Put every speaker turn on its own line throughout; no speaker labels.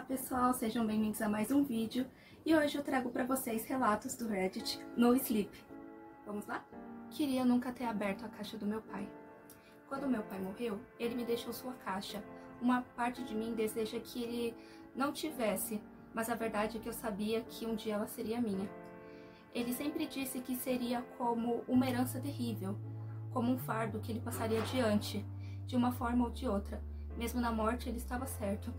pessoal, sejam bem-vindos a mais um vídeo e hoje eu trago para vocês relatos do Reddit No Sleep. Vamos lá? Queria nunca ter aberto a caixa do meu pai. Quando meu pai morreu, ele me deixou sua caixa. Uma parte de mim deseja que ele não tivesse, mas a verdade é que eu sabia que um dia ela seria minha. Ele sempre disse que seria como uma herança terrível, como um fardo que ele passaria adiante, de uma forma ou de outra. Mesmo na morte, ele estava certo.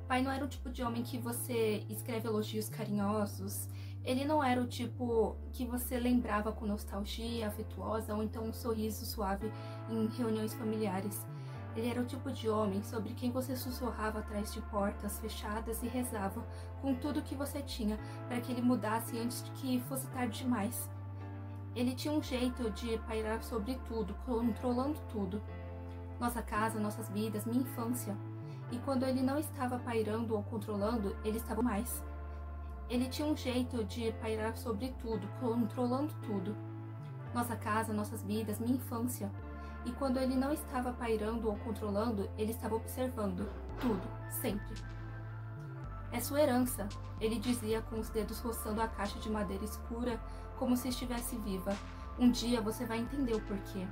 Pai não era o tipo de homem que você escreve elogios carinhosos. Ele não era o tipo que você lembrava com nostalgia afetuosa ou então um sorriso suave em reuniões familiares. Ele era o tipo de homem sobre quem você sussurrava atrás de portas fechadas e rezava com tudo que você tinha para que ele mudasse antes de que fosse tarde demais. Ele tinha um jeito de pairar sobre tudo, controlando tudo. Nossa casa, nossas vidas, minha infância. E quando ele não estava pairando ou controlando, ele estava mais. Ele tinha um jeito de pairar sobre tudo, controlando tudo. Nossa casa, nossas vidas, minha infância. E quando ele não estava pairando ou controlando, ele estava observando tudo, sempre. É sua herança, ele dizia com os dedos roçando a caixa de madeira escura, como se estivesse viva. Um dia você vai entender o porquê.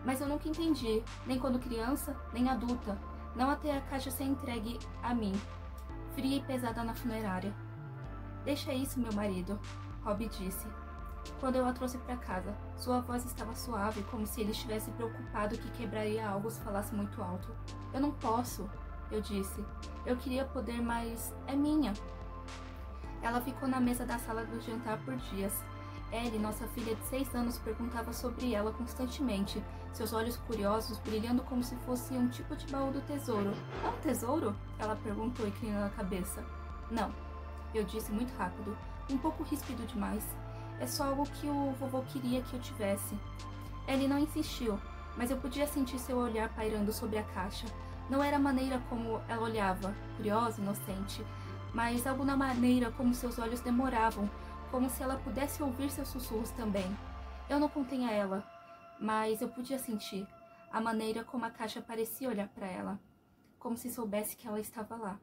Mas eu nunca entendi, nem quando criança, nem adulta. Não até a caixa ser entregue a mim, fria e pesada na funerária. Deixa isso, meu marido, Rob disse. Quando eu a trouxe para casa, sua voz estava suave, como se ele estivesse preocupado que quebraria algo se falasse muito alto. Eu não posso, eu disse. Eu queria poder, mas é minha. Ela ficou na mesa da sala do jantar por dias. Ellie, nossa filha de 6 anos, perguntava sobre ela constantemente, seus olhos curiosos brilhando como se fosse um tipo de baú do tesouro. É um tesouro? Ela perguntou, inclinando a cabeça. Não, eu disse muito rápido, um pouco ríspido demais. É só algo que o vovô queria que eu tivesse. Ellie não insistiu, mas eu podia sentir seu olhar pairando sobre a caixa. Não era a maneira como ela olhava, curiosa, inocente, mas algo na maneira como seus olhos demoravam, como se ela pudesse ouvir seus sussurros também. Eu não contei a ela, mas eu podia sentir a maneira como a caixa parecia olhar para ela, como se soubesse que ela estava lá.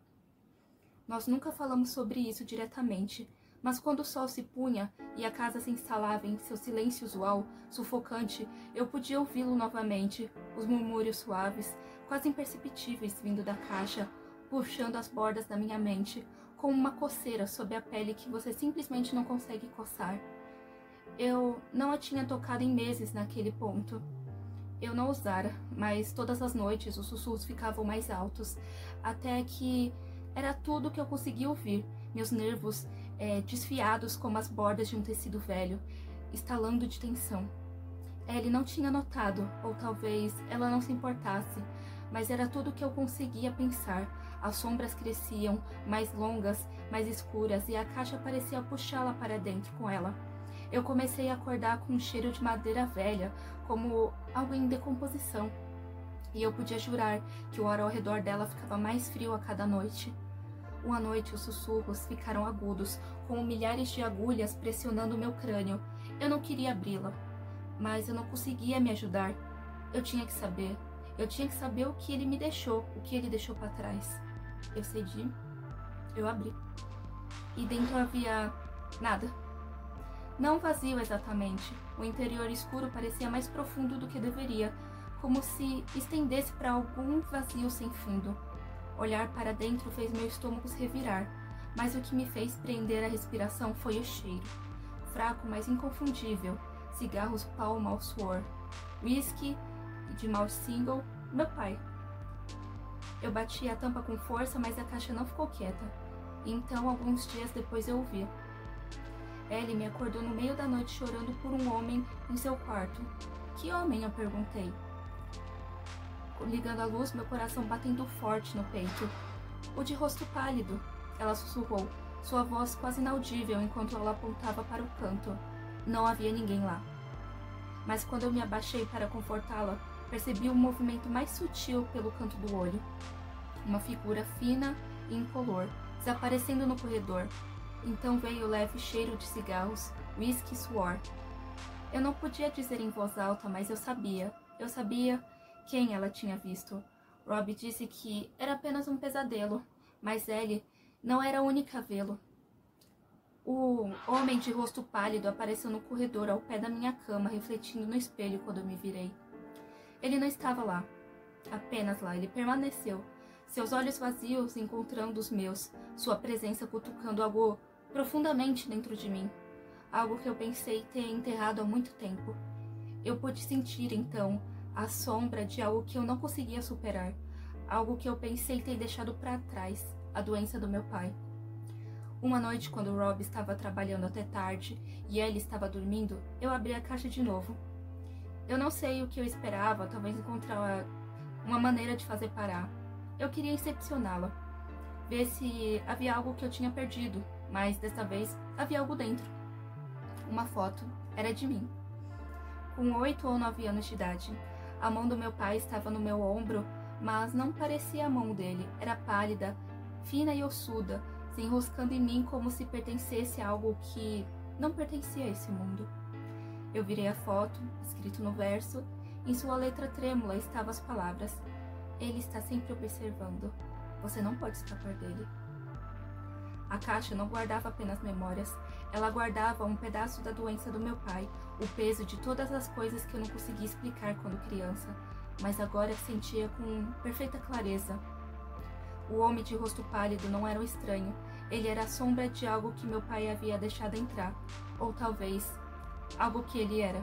Nós nunca falamos sobre isso diretamente, mas quando o sol se punha e a casa se instalava em seu silêncio usual, sufocante, eu podia ouvi-lo novamente, os murmúrios suaves, quase imperceptíveis vindo da caixa, puxando as bordas da minha mente, como uma coceira sob a pele que você simplesmente não consegue coçar. Eu não a tinha tocado em meses naquele ponto. Eu não usara, mas todas as noites os sussurros ficavam mais altos, até que era tudo que eu conseguia ouvir, meus nervos desfiados como as bordas de um tecido velho, estalando de tensão. Ellie não tinha notado, ou talvez ela não se importasse, mas era tudo que eu conseguia pensar. As sombras cresciam, mais longas, mais escuras, e a caixa parecia puxá-la para dentro com ela. Eu comecei a acordar com um cheiro de madeira velha, como algo em decomposição. E eu podia jurar que o ar ao redor dela ficava mais frio a cada noite. Uma noite os sussurros ficaram agudos, como milhares de agulhas pressionando meu crânio. Eu não queria abri-la, mas eu não conseguia me ajudar. Eu tinha que saber. Eu tinha que saber o que ele me deixou, o que ele deixou para trás. Eu cedi, eu abri. E dentro havia nada. Não vazio exatamente. O interior escuro parecia mais profundo do que deveria, como se estendesse para algum vazio sem fundo. Olhar para dentro fez meu estômago se revirar, mas o que me fez prender a respiração foi o cheiro. Fraco, mas inconfundível. Cigarros Pall Mall Sword, whisky de Malt Single, meu pai. Eu bati a tampa com força, mas a caixa não ficou quieta. Então, alguns dias depois eu ouvi. Ellie me acordou no meio da noite chorando por um homem em seu quarto. Que homem? Eu perguntei. Ligando a luz, meu coração batendo forte no peito. O de rosto pálido, ela sussurrou, sua voz quase inaudível enquanto ela apontava para o canto. Não havia ninguém lá. Mas quando eu me abaixei para confortá-la, percebi um movimento mais sutil pelo canto do olho. Uma figura fina e incolor, desaparecendo no corredor. Então veio o leve cheiro de cigarros, whisky e suor. Eu não podia dizer em voz alta, mas eu sabia quem ela tinha visto. Rob disse que era apenas um pesadelo, mas Ellie não era a única a vê-lo. O homem de rosto pálido apareceu no corredor ao pé da minha cama, refletindo no espelho quando eu me virei. Ele não estava lá, apenas lá, ele permaneceu, seus olhos vazios encontrando os meus, sua presença cutucando algo profundamente dentro de mim, algo que eu pensei ter enterrado há muito tempo. Eu pude sentir, então, a sombra de algo que eu não conseguia superar, algo que eu pensei ter deixado para trás, a doença do meu pai. Uma noite, quando Rob estava trabalhando até tarde e ele estava dormindo, eu abri a caixa de novo. Eu não sei o que eu esperava, talvez encontrar uma maneira de fazer parar. Eu queria incepcioná-la, ver se havia algo que eu tinha perdido, mas dessa vez havia algo dentro. Uma foto, era de mim. Com 8 ou 9 anos de idade, a mão do meu pai estava no meu ombro, mas não parecia a mão dele, era pálida, fina e ossuda, se enroscando em mim como se pertencesse a algo que não pertencia a esse mundo. Eu virei a foto, escrito no verso, em sua letra trêmula estavam as palavras: ele está sempre observando, você não pode escapar dele. A caixa não guardava apenas memórias, ela guardava um pedaço da doença do meu pai, o peso de todas as coisas que eu não conseguia explicar quando criança, mas agora sentia com perfeita clareza. O homem de rosto pálido não era um estranho, ele era a sombra de algo que meu pai havia deixado entrar, ou talvez algo que ele era.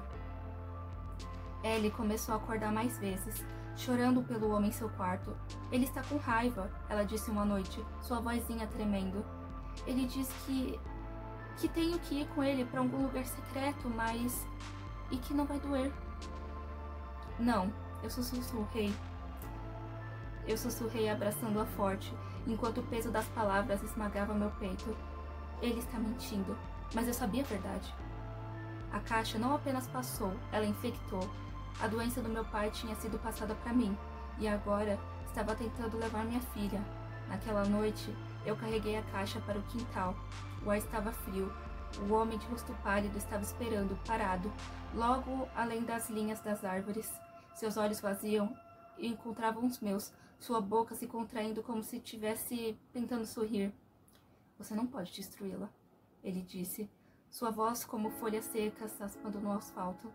Ellie começou a acordar mais vezes, chorando pelo homem em seu quarto. Ele está com raiva, ela disse uma noite, sua vozinha tremendo. Ele diz que tenho que ir com ele para algum lugar secreto, mas... e que não vai doer. Não, eu sussurrei. Eu sussurrei abraçando-a forte, enquanto o peso das palavras esmagava meu peito. Ele está mentindo, mas eu sabia a verdade. A caixa não apenas passou, ela infectou. A doença do meu pai tinha sido passada para mim, e agora estava tentando levar minha filha. Naquela noite, eu carreguei a caixa para o quintal. O ar estava frio. O homem de rosto pálido estava esperando, parado, logo além das linhas das árvores. Seus olhos vaziam e encontravam os meus, sua boca se contraindo como se estivesse tentando sorrir. Você não pode destruí-la, ele disse, sua voz como folhas secas raspando no asfalto.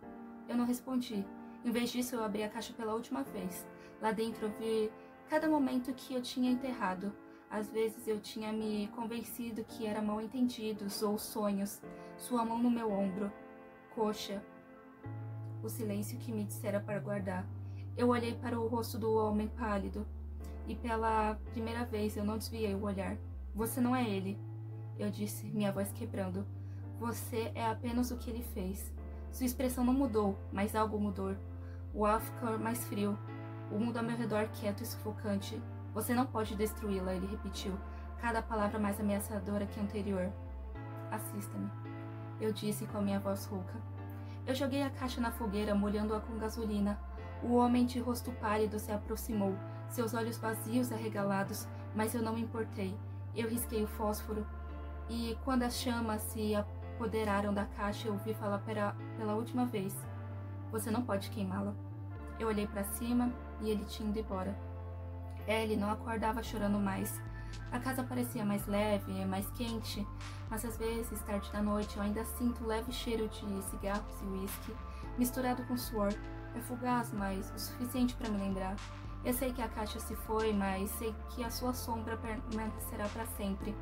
Eu não respondi. Em vez disso, eu abri a caixa pela última vez. Lá dentro eu vi cada momento que eu tinha enterrado. Às vezes eu tinha me convencido que era mal entendidos ou sonhos. Sua mão no meu ombro. Coxa. O silêncio que me dissera para guardar. Eu olhei para o rosto do homem pálido. E pela primeira vez eu não desviei o olhar. Você não é ele, eu disse, minha voz quebrando. Você é apenas o que ele fez. Sua expressão não mudou, mas algo mudou. O ar ficou mais frio. O mundo ao meu redor quieto e sufocante. Você não pode destruí-la, ele repetiu, cada palavra mais ameaçadora que a anterior. Assista-me, eu disse com a minha voz rouca. Eu joguei a caixa na fogueira, molhando-a com gasolina. O homem de rosto pálido se aproximou, seus olhos vazios e arregalados, mas eu não me importei. Eu risquei o fósforo, e quando as chamas se apoderaram da caixa, eu ouvi falar pela última vez. Você não pode queimá-la. Eu olhei para cima e ele tinha ido embora. Ellie não acordava chorando mais. A casa parecia mais leve, mais quente, mas às vezes, tarde da noite, eu ainda sinto um leve cheiro de cigarros e uísque, misturado com suor. É fugaz, mas o suficiente para me lembrar. Eu sei que a caixa se foi, mas sei que a sua sombra permanecerá para sempre.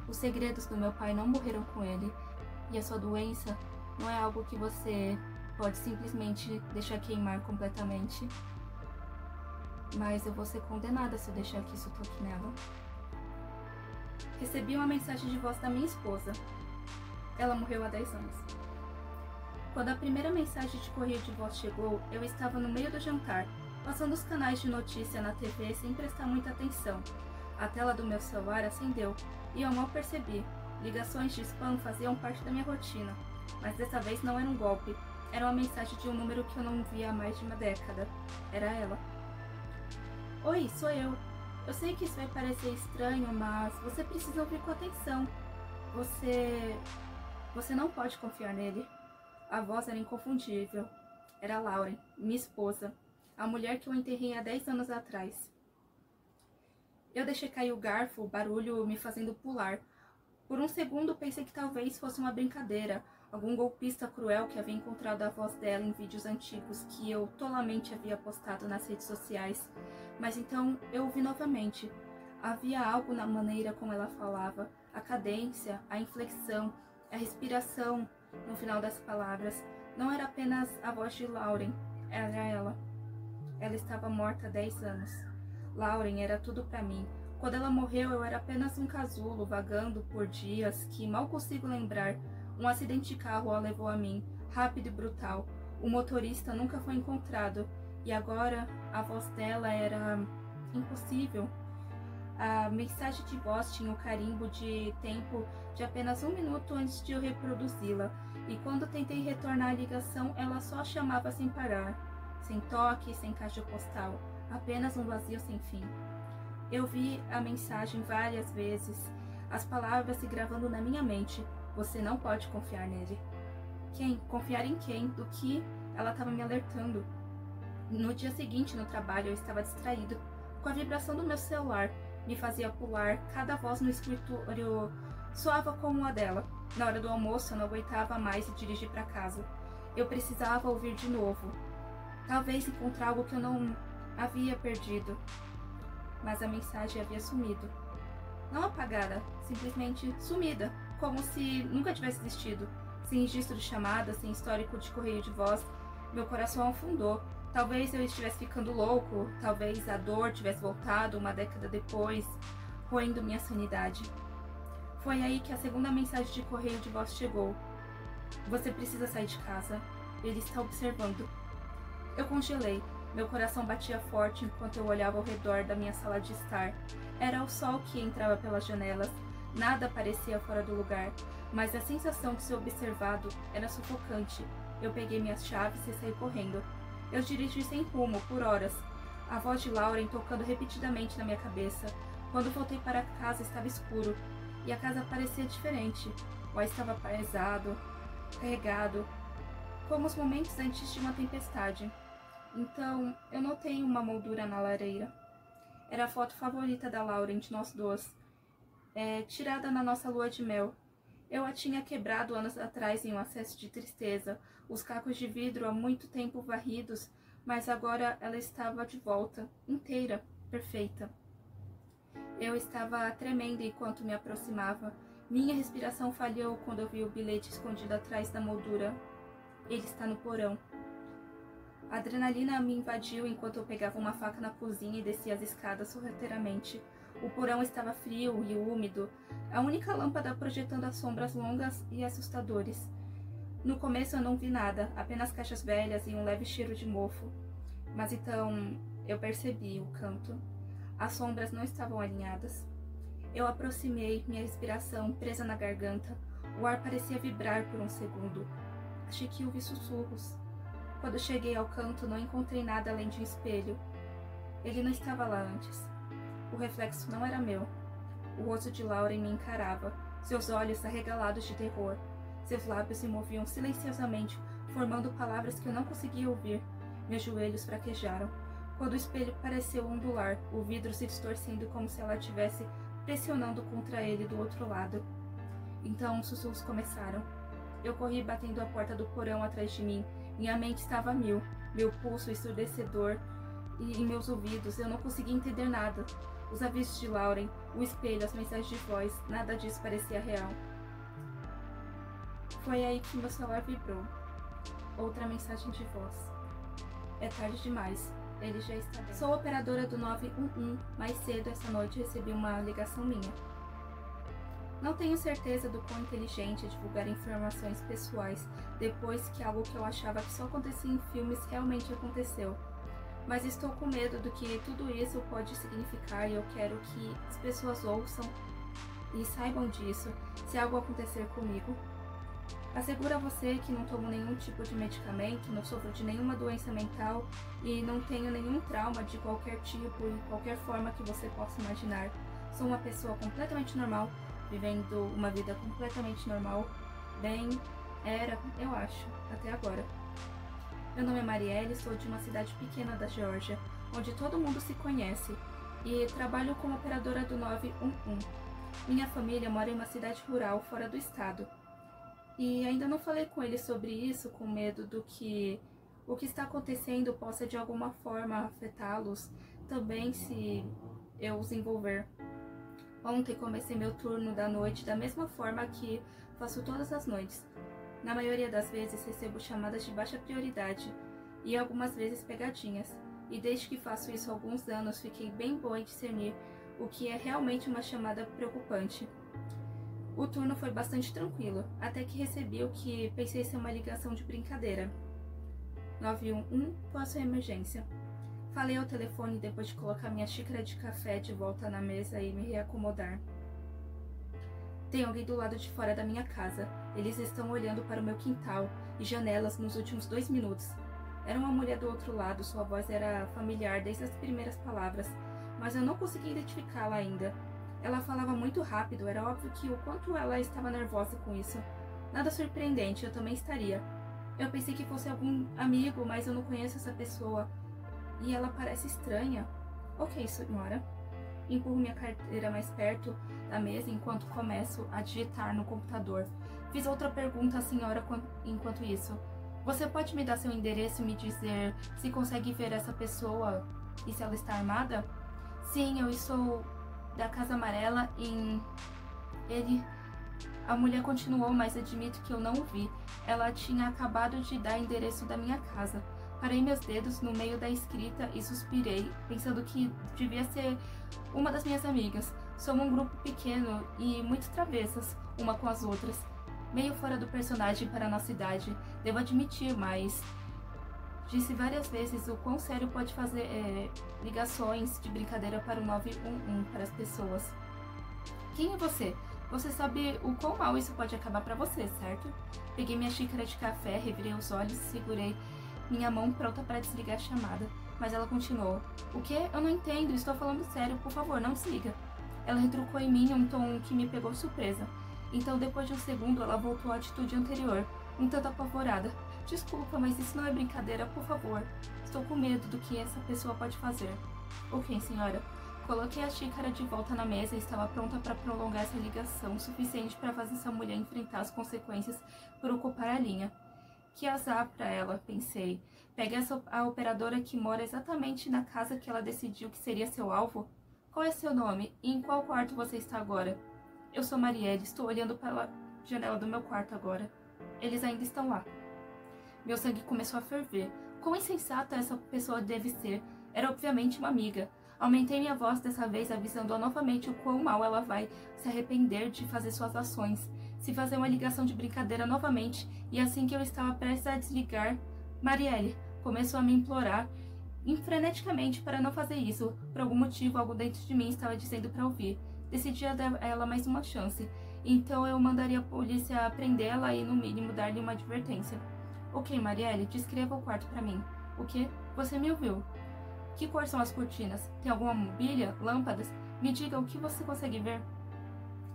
Os segredos do meu pai não morreram com ele, e a sua doença não é algo que você pode simplesmente deixar queimar completamente. Mas eu vou ser condenada se eu deixar que isso toque nela. Recebi uma mensagem de voz da minha esposa. Ela morreu há 10 anos. Quando a primeira mensagem de correio de voz chegou, eu estava no meio do jantar, passando os canais de notícia na TV sem prestar muita atenção. A tela do meu celular acendeu, e eu mal percebi. Ligações de spam faziam parte da minha rotina, mas dessa vez não era um golpe. Era uma mensagem de um número que eu não via há mais de uma década. Era ela. Oi, sou eu. Eu sei que isso vai parecer estranho, mas você precisa ouvir com atenção. Você não pode confiar nele. A voz era inconfundível. Era Lauren, minha esposa. a mulher que eu enterrei há 10 anos atrás. Eu deixei cair o garfo, o barulho me fazendo pular. Por um segundo pensei que talvez fosse uma brincadeira, algum golpista cruel que havia encontrado a voz dela em vídeos antigos que eu tolamente havia postado nas redes sociais. Mas então eu ouvi novamente. Havia algo na maneira como ela falava, a cadência, a inflexão, a respiração no final das palavras. Não era apenas a voz de Lauren, era ela. Ela estava morta há 10 anos. Lauren era tudo para mim. Quando ela morreu, eu era apenas um casulo vagando por dias que mal consigo lembrar. Um acidente de carro a levou a mim, rápido e brutal. O motorista nunca foi encontrado. E agora a voz dela era impossível. A mensagem de voz tinha o carimbo de tempo de apenas 1 minuto antes de eu reproduzi-la. E quando tentei retornar a ligação, ela só chamava sem parar. Sem toque, sem caixa postal. Apenas um vazio sem fim. Eu vi a mensagem várias vezes, as palavras se gravando na minha mente. Você não pode confiar nele. Quem? Confiar em quem? Do que? Ela estava me alertando. No dia seguinte, no trabalho, eu estava distraído. Com a vibração do meu celular, me fazia pular. Cada voz no escritório soava como a dela. Na hora do almoço, eu não aguentava mais e dirigir para casa. Eu precisava ouvir de novo. Talvez encontrar algo que eu não havia perdido. Mas a mensagem havia sumido. Não apagada, simplesmente sumida, como se nunca tivesse existido. Sem registro de chamada, sem histórico de correio de voz, meu coração afundou. Talvez eu estivesse ficando louco, talvez a dor tivesse voltado uma década depois, roendo minha sanidade. Foi aí que a segunda mensagem de correio de voz chegou. Você precisa sair de casa. Ele está observando. Eu congelei. Meu coração batia forte enquanto eu olhava ao redor da minha sala de estar. Era o sol que entrava pelas janelas. Nada parecia fora do lugar, mas a sensação de ser observado era sufocante. Eu peguei minhas chaves e saí correndo. Eu dirigi sem rumo, por horas. A voz de Lauren tocando repetidamente na minha cabeça. Quando voltei para casa estava escuro, e a casa parecia diferente. O ar estava pesado, carregado, como os momentos antes de uma tempestade. Então, eu notei uma moldura na lareira. Era a foto favorita da Lauren de nós dois, tirada na nossa lua de mel. Eu a tinha quebrado anos atrás em um acesso de tristeza, os cacos de vidro há muito tempo varridos, mas agora ela estava de volta, inteira, perfeita. Eu estava tremendo enquanto me aproximava. Minha respiração falhou quando eu vi o bilhete escondido atrás da moldura. Ele está no porão. A adrenalina me invadiu enquanto eu pegava uma faca na cozinha e descia as escadas sorrateiramente. O porão estava frio e úmido, a única lâmpada projetando as sombras longas e assustadores. No começo eu não vi nada, apenas caixas velhas e um leve cheiro de mofo. Mas então eu percebi o canto. As sombras não estavam alinhadas. Eu aproximei, minha respiração presa na garganta. O ar parecia vibrar por um segundo. Achei que ouvi sussurros. Quando cheguei ao canto, não encontrei nada além de um espelho. Ele não estava lá antes. O reflexo não era meu. O rosto de Lauren me encarava, seus olhos arregalados de terror. Seus lábios se moviam silenciosamente, formando palavras que eu não conseguia ouvir. Meus joelhos fraquejaram. Quando o espelho pareceu ondular, o vidro se distorcendo como se ela estivesse pressionando contra ele do outro lado. Então os sussurros começaram. Eu corri batendo a porta do porão atrás de mim. Minha mente estava a mil, meu pulso ensurdecedor e em meus ouvidos eu não conseguia entender nada. Os avisos de Lauren, o espelho, as mensagens de voz, nada disso parecia real. Foi aí que meu celular vibrou. Outra mensagem de voz. É tarde demais, ele já está bem. Sou operadora do 911, mais cedo essa noite recebi uma ligação minha. Não tenho certeza do quão inteligente é divulgar informações pessoais depois que algo que eu achava que só acontecia em filmes realmente aconteceu. Mas estou com medo do que tudo isso pode significar e eu quero que as pessoas ouçam e saibam disso se algo acontecer comigo. Asseguro a você que não tomo nenhum tipo de medicamento, não sofro de nenhuma doença mental e não tenho nenhum trauma de qualquer tipo e qualquer forma que você possa imaginar. Sou uma pessoa completamente normal, vivendo uma vida completamente normal, bem, era, eu acho, até agora. Meu nome é Marielle, sou de uma cidade pequena da Geórgia, onde todo mundo se conhece, e trabalho como operadora do 911. Minha família mora em uma cidade rural fora do estado. E ainda não falei com eles sobre isso, com medo do que o que está acontecendo possa de alguma forma afetá-los também se eu os envolver. Ontem comecei meu turno da noite da mesma forma que faço todas as noites. Na maioria das vezes recebo chamadas de baixa prioridade e algumas vezes pegadinhas. E desde que faço isso há alguns anos, fiquei bem boa em discernir o que é realmente uma chamada preocupante. O turno foi bastante tranquilo, até que recebi o que pensei ser uma ligação de brincadeira. 911, qual a sua emergência? Falei ao telefone depois de colocar minha xícara de café de volta na mesa e me reacomodar. Tem alguém do lado de fora da minha casa. Eles estão olhando para o meu quintal e janelas nos últimos 2 minutos. Era uma mulher do outro lado, sua voz era familiar desde as primeiras palavras, mas eu não consegui identificá-la ainda. Ela falava muito rápido, era óbvio que o quanto ela estava nervosa com isso. Nada surpreendente, eu também estaria. Eu pensei que fosse algum amigo, mas eu não conheço essa pessoa. E ela parece estranha. Ok, senhora. Empurro minha carteira mais perto da mesa enquanto começo a digitar no computador. Fiz outra pergunta à senhora enquanto isso. Você pode me dar seu endereço e me dizer se consegue ver essa pessoa e se ela está armada? Sim, eu estou da Casa Amarela em... A mulher continuou, mas admito que eu não o vi. Ela tinha acabado de dar o endereço da minha casa. Parei meus dedos no meio da escrita e suspirei, pensando que devia ser uma das minhas amigas. Somos um grupo pequeno e muito travessas, uma com as outras. Meio fora do personagem para a nossa idade, devo admitir, mas... Disse várias vezes o quão sério pode fazer ligações de brincadeira para o 911 para as pessoas. Quem é você? Você sabe o quão mal isso pode acabar para você, certo? Peguei minha xícara de café, revirei os olhos e segurei minha mão pronta para desligar a chamada. Mas ela continuou. O quê? Eu não entendo, estou falando sério, por favor, não desliga. Ela retrucou em mim um tom que me pegou de surpresa. Então, depois de um segundo, ela voltou à atitude anterior, um tanto apavorada. Desculpa, mas isso não é brincadeira, por favor. Estou com medo do que essa pessoa pode fazer. Ok, senhora. Coloquei a xícara de volta na mesa e estava pronta para prolongar essa ligação o suficiente para fazer essa mulher enfrentar as consequências por ocupar a linha. Que azar para ela, pensei. Pega a operadora que mora exatamente na casa que ela decidiu que seria seu alvo. Qual é seu nome e em qual quarto você está agora? Eu sou Marielle, estou olhando pela janela do meu quarto agora. Eles ainda estão lá. Meu sangue começou a ferver. Quão insensata essa pessoa deve ser. Era obviamente uma amiga. Aumentei minha voz dessa vez, avisando-a novamente o quão mal ela vai se arrepender de fazer suas ações. Se fazer uma ligação de brincadeira novamente, e assim que eu estava prestes a desligar, Marielle começou a me implorar freneticamente para não fazer isso. Por algum motivo, algo dentro de mim estava dizendo para ouvir. Decidi dar a ela mais uma chance. Então eu mandaria a polícia prendê-la e, no mínimo, dar-lhe uma advertência. Ok, Marielle, descreva o quarto para mim. O quê? Você me ouviu? Que cor são as cortinas? Tem alguma mobília? Lâmpadas? Me diga o que você consegue ver.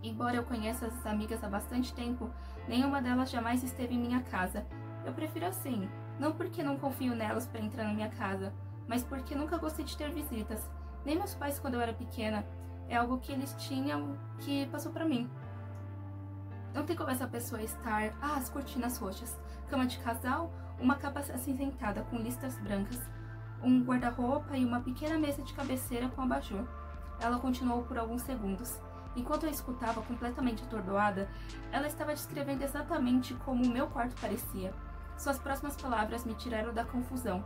Embora eu conheça essas amigas há bastante tempo, nenhuma delas jamais esteve em minha casa. Eu prefiro assim, não porque não confio nelas para entrar na minha casa, mas porque nunca gostei de ter visitas. Nem meus pais quando eu era pequena. É algo que eles tinham que passou para mim. Não tem como essa pessoa estar... as cortinas roxas. Cama de casal, uma capa acinzentada com listras brancas, um guarda-roupa e uma pequena mesa de cabeceira com abajur. Ela continuou por alguns segundos. Enquanto eu escutava, completamente atordoada, ela estava descrevendo exatamente como o meu quarto parecia. Suas próximas palavras me tiraram da confusão.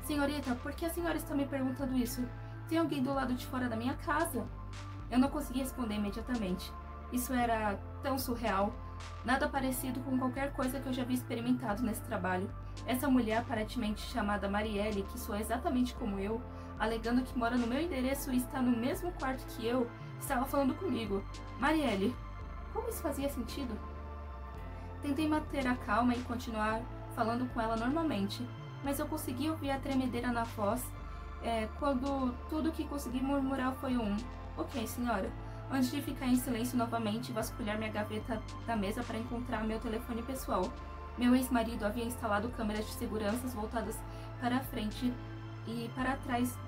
Senhorita, por que a senhora está me perguntando isso? Tem alguém do lado de fora da minha casa? Eu não consegui responder imediatamente. Isso era tão surreal. Nada parecido com qualquer coisa que eu já havia experimentado nesse trabalho. Essa mulher, aparentemente chamada Marielle, que soa exatamente como eu, alegando que mora no meu endereço e está no mesmo quarto que eu, estava falando comigo. Marielle, como isso fazia sentido? Tentei manter a calma e continuar falando com ela normalmente, mas eu consegui ouvir a tremedeira na voz quando tudo que consegui murmurar foi um ok, senhora. Antes de ficar em silêncio novamente e vasculhar minha gaveta da mesa para encontrar meu telefone pessoal. Meu ex-marido havia instalado câmeras de segurança voltadas para a frente e para trás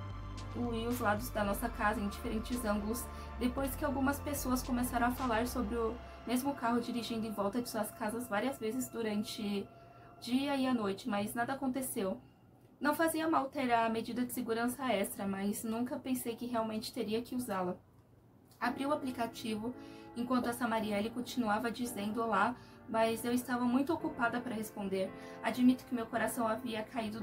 e os lados da nossa casa em diferentes ângulos, depois que algumas pessoas começaram a falar sobre o mesmo carro dirigindo em volta de suas casas várias vezes durante o dia e a noite, mas nada aconteceu. Não fazia mal ter a medida de segurança extra, mas nunca pensei que realmente teria que usá-la. Abri o aplicativo enquanto essa Marielle continuava dizendo olá, mas eu estava muito ocupada para responder. Admito que meu coração havia caído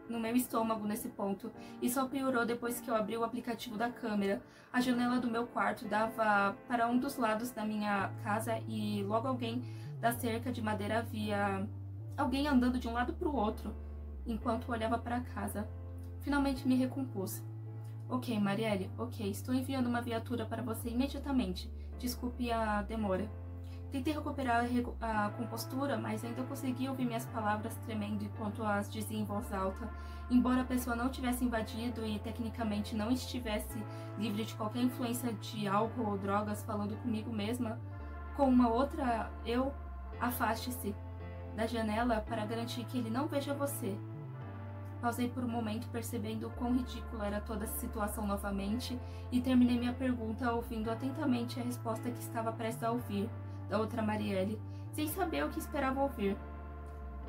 no meu estômago nesse ponto, e só piorou depois que eu abri o aplicativo da câmera. A janela do meu quarto dava para um dos lados da minha casa e logo alguém da cerca de madeira via alguém andando de um lado para o outro, enquanto olhava para casa. Finalmente me recompus. Ok, Marielle, ok, estou enviando uma viatura para você imediatamente. Desculpe a demora. Tentei recuperar a compostura, mas ainda consegui ouvir minhas palavras tremendo enquanto as dizia em voz alta. Embora a pessoa não tivesse invadido e tecnicamente não estivesse livre de qualquer influência de álcool ou drogas falando comigo mesma, com uma outra eu, afaste-se da janela para garantir que ele não veja você. Pausei por um momento, percebendo o quão ridícula era toda essa situação novamente, e terminei minha pergunta ouvindo atentamente a resposta que estava prestes a ouvir, da outra Marielle, sem saber o que esperava ouvir.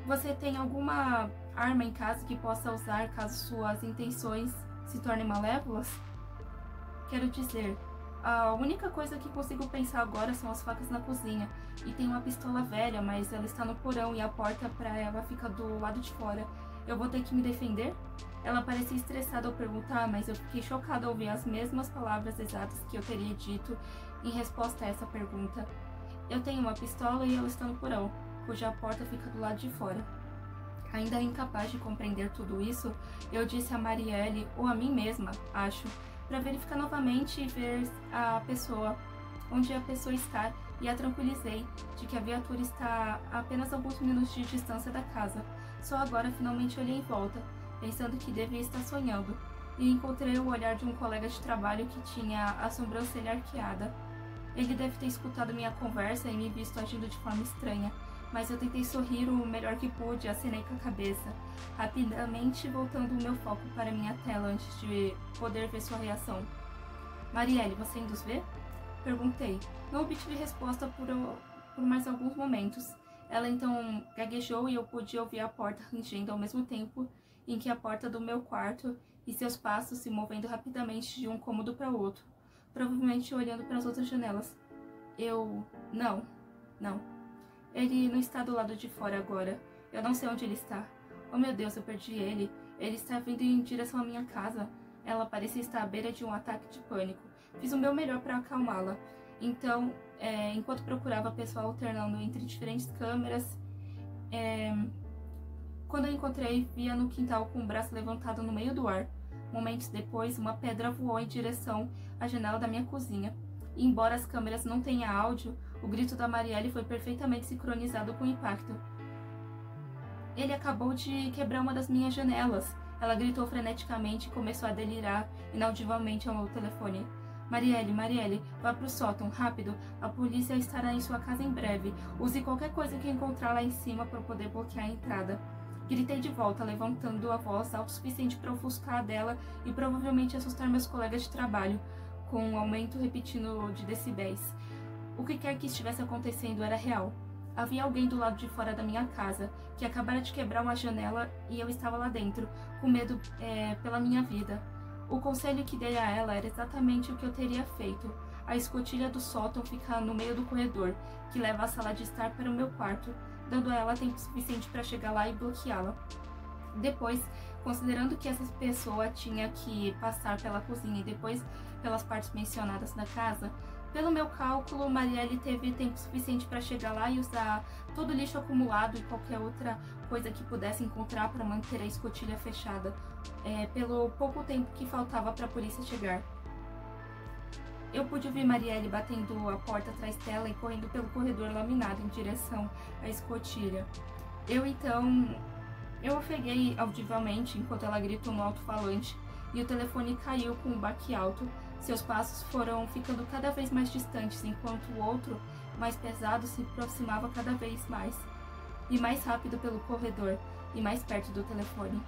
Você tem alguma arma em casa que possa usar caso suas intenções se tornem malévolas? Quero dizer, a única coisa que consigo pensar agora são as facas na cozinha, e tem uma pistola velha, mas ela está no porão e a porta para ela fica do lado de fora. Eu vou ter que me defender? Ela parecia estressada ao perguntar, mas eu fiquei chocada ao ouvir as mesmas palavras exatas que eu teria dito em resposta a essa pergunta. Eu tenho uma pistola e ela está no porão, cuja porta fica do lado de fora. Ainda incapaz de compreender tudo isso, eu disse a Marielle, ou a mim mesma, acho, para verificar novamente e ver a pessoa, onde a pessoa está, e a tranquilizei de que a viatura está a apenas alguns minutos de distância da casa. Só agora finalmente olhei em volta, pensando que devia estar sonhando, e encontrei o olhar de um colega de trabalho que tinha a sobrancelha arqueada. Ele deve ter escutado minha conversa e me visto agindo de forma estranha, mas eu tentei sorrir o melhor que pude e acenei com a cabeça, rapidamente voltando o meu foco para minha tela antes de poder ver sua reação. Marielle, você ainda os vê? Perguntei. Não obtive resposta por mais alguns momentos. Ela então gaguejou e eu pude ouvir a porta rangendo ao mesmo tempo em que a porta do meu quarto e seus passos se movendo rapidamente de um cômodo para o outro, provavelmente olhando para as outras janelas. Não. Ele não está do lado de fora agora. Eu não sei onde ele está. Oh meu Deus, eu perdi ele. Ele está vindo em direção à minha casa. Ela parecia estar à beira de um ataque de pânico. Fiz o meu melhor para acalmá-la. Então, enquanto procurava a pessoa alternando entre diferentes câmeras, quando eu encontrei, via no quintal com o braço levantado no meio do ar. Momentos depois, uma pedra voou em direção à janela da minha cozinha. E, embora as câmeras não tenham áudio, o grito da Marielle foi perfeitamente sincronizado com o impacto. Ele acabou de quebrar uma das minhas janelas. Ela gritou freneticamente e começou a delirar inaudivelmente ao telefone. Marielle, vá pro sótão, rápido. A polícia estará em sua casa em breve. Use qualquer coisa que encontrar lá em cima para poder bloquear a entrada. Gritei de volta, levantando a voz alto o suficiente para ofuscar a dela e provavelmente assustar meus colegas de trabalho, com um aumento repetido de decibéis. O que quer que estivesse acontecendo era real. Havia alguém do lado de fora da minha casa, que acabara de quebrar uma janela e eu estava lá dentro, com medo pela minha vida. O conselho que dei a ela era exatamente o que eu teria feito. A escotilha do sótão fica no meio do corredor, que leva a sala de estar para o meu quarto, dando a ela tempo suficiente para chegar lá e bloqueá-la. Depois, considerando que essa pessoa tinha que passar pela cozinha e depois pelas partes mencionadas da casa, pelo meu cálculo, Marielle teve tempo suficiente para chegar lá e usar todo o lixo acumulado e qualquer outra coisa que pudesse encontrar para manter a escotilha fechada, pelo pouco tempo que faltava para a polícia chegar. Eu pude ouvir Marielle batendo a porta atrás dela e correndo pelo corredor laminado em direção à escotilha. Eu ofeguei audivelmente enquanto ela gritou no alto-falante e o telefone caiu com um baque alto. Seus passos foram ficando cada vez mais distantes enquanto o outro, mais pesado, se aproximava cada vez mais. e mais rápido pelo corredor e mais perto do telefone.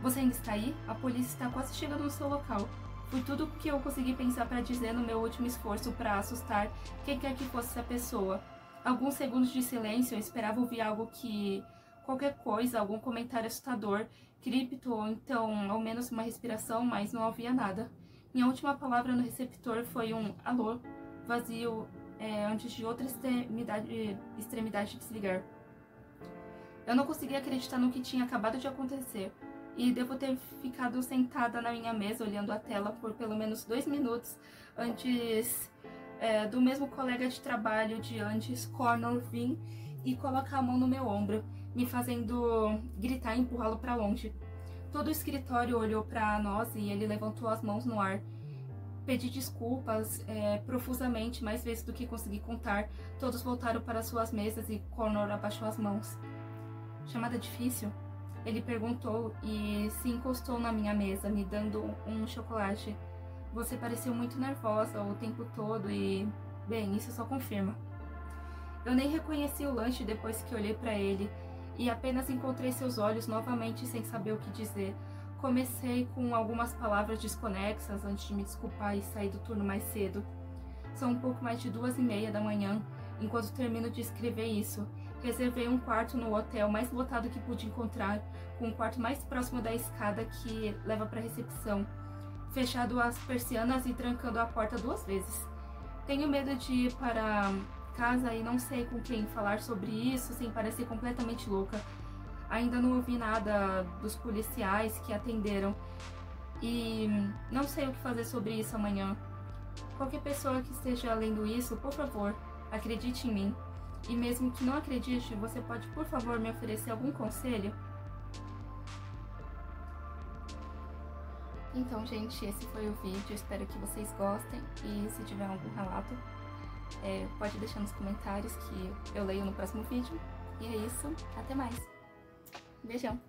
Você ainda está aí? A polícia está quase chegando no seu local. Foi tudo o que eu consegui pensar para dizer no meu último esforço para assustar quem quer que fosse essa pessoa. Alguns segundos de silêncio, eu esperava ouvir algo que... qualquer coisa, algum comentário assustador, cripto ou então ao menos uma respiração, mas não havia nada. Minha última palavra no receptor foi um alô, vazio, antes de outra extremidade desligar. Eu não conseguia acreditar no que tinha acabado de acontecer, e devo ter ficado sentada na minha mesa olhando a tela por pelo menos 2 minutos antes do mesmo colega de trabalho de antes, Connor, vir e colocar a mão no meu ombro, me fazendo gritar e empurrá-lo para longe. Todo o escritório olhou para nós e ele levantou as mãos no ar. Pedi desculpas profusamente, mais vezes do que consegui contar. Todos voltaram para suas mesas e Connor abaixou as mãos. Chamada difícil? Ele perguntou e se encostou na minha mesa, me dando um chocolate. Você pareceu muito nervosa o tempo todo e... bem, isso só confirma. Eu nem reconheci o lanche depois que olhei para ele e apenas encontrei seus olhos novamente sem saber o que dizer. Comecei com algumas palavras desconexas antes de me desculpar e sair do turno mais cedo. São um pouco mais de 2:30 da manhã, enquanto termino de escrever isso. Reservei um quarto no hotel mais lotado que pude encontrar, com o quarto mais próximo da escada que leva para a recepção, fechado as persianas e trancando a porta 2 vezes. Tenho medo de ir para casa e não sei com quem falar sobre isso sem parecer completamente louca. Ainda não ouvi nada dos policiais que atenderam e não sei o que fazer sobre isso amanhã. Qualquer pessoa que esteja lendo isso, por favor, acredite em mim. E mesmo que não acredite, você pode, por favor, me oferecer algum conselho? Então, gente, esse foi o vídeo. Espero que vocês gostem. E se tiver algum relato, pode deixar nos comentários que eu leio no próximo vídeo. E é isso. Até mais. Beijão.